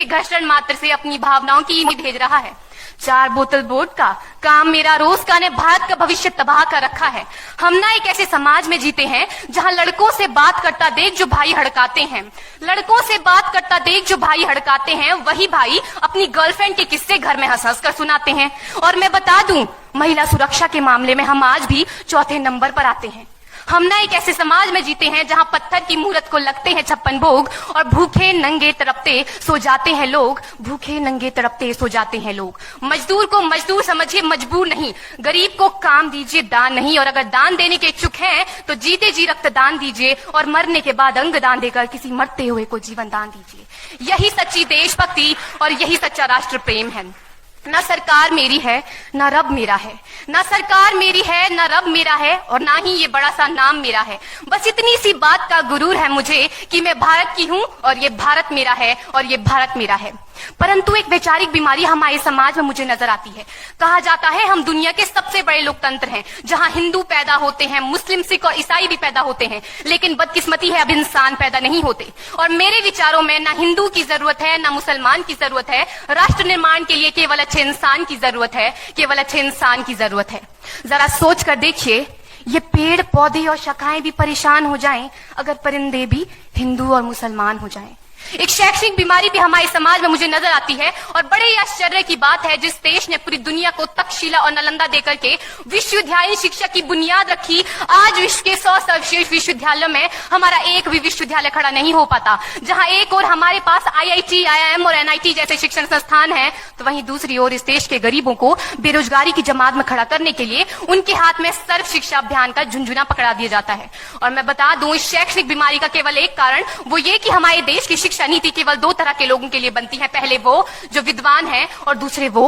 घर्षण मात्र से अपनी भावनाओं की ईंध भेज रहा है। 4 बोतल वोडका काम मेरा रोज का ने भारत का भविष्य तबाह कर रखा है। हम ना एक ऐसे समाज में जीते हैं जहां लड़कों से बात करता देख जो भाई हड़काते हैं, लड़कों से बात करता देख जो भाई हड़काते हैं, वही भाई अपनी गर्लफ्रेंड के किस्से घर में हंस हंस कर सुनाते हैं। और मैं बता दूं, महिला सुरक्षा के मामले में हम आज भी चौथे नंबर पर आते हैं। हम ना एक ऐसे समाज में जीते हैं जहां पत्थर की मूरत को लगते हैं 56 भोग और भूखे नंगे तड़पते सो जाते हैं लोग, भूखे नंगे तड़पते सो जाते हैं लोग। मजदूर को मजदूर समझिए, मजबूर नहीं। गरीब को काम दीजिए, दान नहीं। और अगर दान देने के इच्छुक हैं तो जीते जी रक्तदान दीजिए और मरने के बाद अंग दान देकर किसी मरते हुए को जीवन दान दीजिए। यही सच्ची देशभक्ति और यही सच्चा राष्ट्र प्रेम है। ना सरकार मेरी है ना रब मेरा है, ना सरकार मेरी है ना रब मेरा है, और ना ही ये बड़ा सा नाम मेरा है। बस इतनी सी बात का गुरूर है मुझे कि मैं भारत की हूँ और ये भारत मेरा है और ये भारत मेरा है। परंतु एक वैचारिक बीमारी हमारे समाज में मुझे नजर आती है। कहा जाता है हम दुनिया के सबसे बड़े लोकतंत्र हैं, जहां हिंदू पैदा होते हैं, मुस्लिम, सिख और ईसाई भी पैदा होते हैं, लेकिन बदकिस्मती है अब इंसान पैदा नहीं होते। और मेरे विचारों में ना हिंदू की जरूरत है ना मुसलमान की जरूरत है। राष्ट्र निर्माण के लिए केवल अच्छे इंसान की जरूरत है, केवल अच्छे इंसान की जरूरत है। जरा सोच कर देखिए, ये पेड़ पौधे और शाखाएं भी परेशान हो जाएं अगर परिंदे भी हिंदू और मुसलमान हो जाएं। एक शैक्षणिक बीमारी भी हमारे समाज में मुझे नजर आती है और बड़े ही आश्चर्य की बात है, जिस देश ने पूरी दुनिया को तक्षशिला और नालंदा देकर के विश्वविद्यालय शिक्षा की बुनियाद रखी, आज विश्व के 100 सर्वश्रेष्ठ विश्वविद्यालयों में हमारा एक भी विश्वविद्यालय खड़ा नहीं हो पाता। जहां एक और हमारे पास IIT, IIM और NIT जैसे शिक्षण संस्थान हैं, तो वहीं दूसरी ओर इस देश के गरीबों को बेरोजगारी की जमात में खड़ा करने के लिए उनके हाथ में सर्व शिक्षा अभियान का झुंझुना पकड़ा दिया जाता है। और मैं बता दूं, इस शैक्षणिक बीमारी का केवल एक कारण वो ये कि हमारे देश की शिक्षा नीति केवल 2 तरह के लोगों के लिए बनती है। पहले वो जो विद्वान हैं और दूसरे वो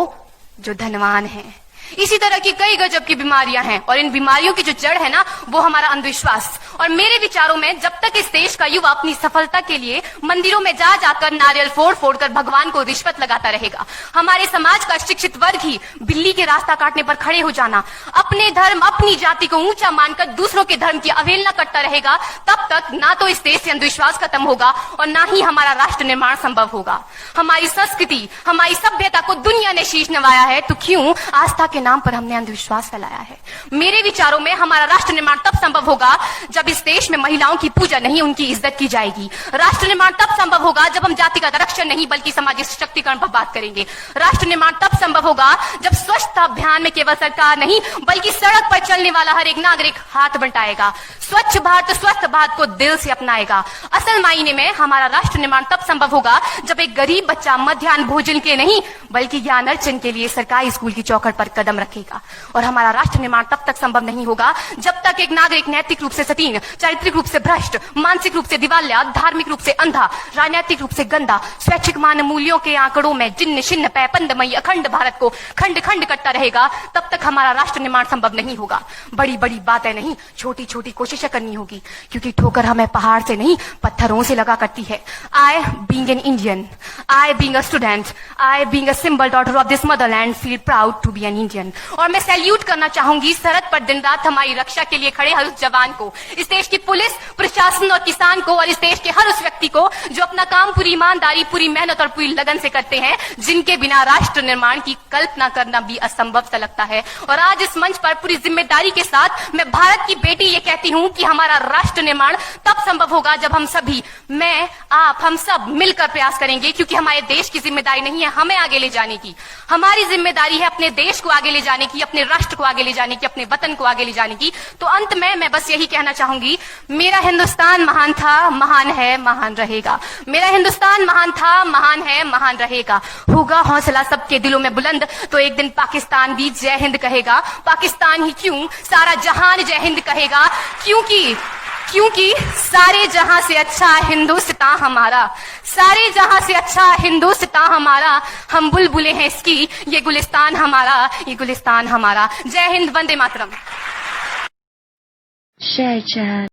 जो धनवान हैं। इसी तरह की कई गजब की बीमारियां हैं और इन बीमारियों की जो जड़ है ना, वो हमारा अंधविश्वास। और मेरे विचारों में जब तक इस देश का युवा अपनी सफलता के लिए मंदिरों में जा जाकर नारियल फोड़ फोड़ कर भगवान को रिश्वत लगाता रहेगा, हमारे समाज का शिक्षित वर्ग ही बिल्ली के रास्ता काटने पर खड़े हो जाना, अपने धर्म अपनी जाति को ऊंचा मानकर दूसरों के धर्म की अवहेलना करता रहेगा, तब तक ना तो इस देश से अंधविश्वास खत्म होगा और ना ही हमारा राष्ट्र निर्माण संभव होगा। हमारी संस्कृति, हमारी सभ्यता को दुनिया ने शीश नवाया है, तो क्यों आस्था के नाम पर हमने अंधविश्वास फैलाया है? मेरे विचारों में हमारा राष्ट्र निर्माण तब संभव होगा जब इस देश में महिलाओं की पूजा नहीं उनकी इज्जत की जाएगी। राष्ट्र निर्माण तब संभव होगा जब हम जातिगत आरक्षण नहीं बल्कि सामाजिक सशक्तिकरण पर बात करेंगे। राष्ट्र निर्माण तब संभव होगा जब स्वच्छता अभियान में केवल सरकार नहीं बल्कि सड़क पर चलने वाला हर एक नागरिक हाथ बंटाएगा, स्वच्छ भारत स्वस्थ भारत को दिल से अपनाएगा। असल मायने में हमारा राष्ट्र निर्माण तब संभव होगा जब एक गरीब बच्चा मध्याह्न भोजन के नहीं बल्कि ज्ञान अर्जन के लिए सरकारी स्कूल की चौखट पर कदम रखेगा। और हमारा राष्ट्र निर्माण तब तक संभव नहीं होगा जब तक एक नागरिक नैतिक रूप से सतीन, चारित्रिक रूप से भ्रष्ट, मानसिक रूप से दिवालिया, धार्मिक रूप से अंधा, राजनीतिक रूप से गंदा, स्वैच्छिक मान मूल्यों के आंकड़ों में जिन्न शिन्न पैपंदमयी अखंड भारत को खंड खंड करता रहेगा। तब तक हमारा राष्ट्र निर्माण संभव नहीं होगा। बड़ी बड़ी बातें नहीं, छोटी छोटी कोशिशें करनी होगी, क्योंकि ठोकर हमें पहाड़ से नहीं पत्थरों से लगा करती है। I being an Indian, I being a student, I being a symbol daughter of this motherland feel proud to be an Indian। और मैं सैल्यूट करना चाहूंगी सरहद पर दिन रात हमारी रक्षा के लिए खड़े हर उस जवान को, इस देश की पुलिस, प्रशासन और किसान को, और इस देश के हर उस व्यक्ति को जो अपना काम पूरी ईमानदारी, पूरी मेहनत और पूरी लगन से करते हैं, जिनके बिना राष्ट्र निर्माण की कल्पना करना भी असंभव सा लगता है। और आज इस मंच पर पूरी जिम्मेदारी के साथ मैं भारत की बेटी ये कहती हूं कि हमारा राष्ट्र निर्माण तब संभव होगा जब हम सभी, मैं, आप, हम सब मिलकर प्रयास करेंगे, क्योंकि हमारे देश की जिम्मेदारी नहीं है हमें आगे ले जाने की, हमारी जिम्मेदारी है अपने देश को आगे ले जाने की, अपने राष्ट्र को आगे ले जाने की, अपने वतन को आगे ले जाने की। तो अंत में मैं बस यही कहना चाहूंगी, मेरा हिंदुस्तान महान था, महान है, महान रहेगा। मेरा हिंदुस्तान महान था, महान है, महान रहेगा। होगा हौसला सबके दिलों में बुलंद तो एक दिन पाकिस्तान भी जय हिंद कहेगा। पाकिस्तान ही क्यों, सारा जहान जय हिंद कहेगा, क्योंकि सारे जहां से अच्छा हिंदुस्तान हमारा, सारे जहां से अच्छा हिंदुस्तान हमारा, हम बुलबुले हैं इसकी, ये गुलिस्तान हमारा, ये गुलिस्तान हमारा। जय हिंद, वंदे मातरम। Share chat.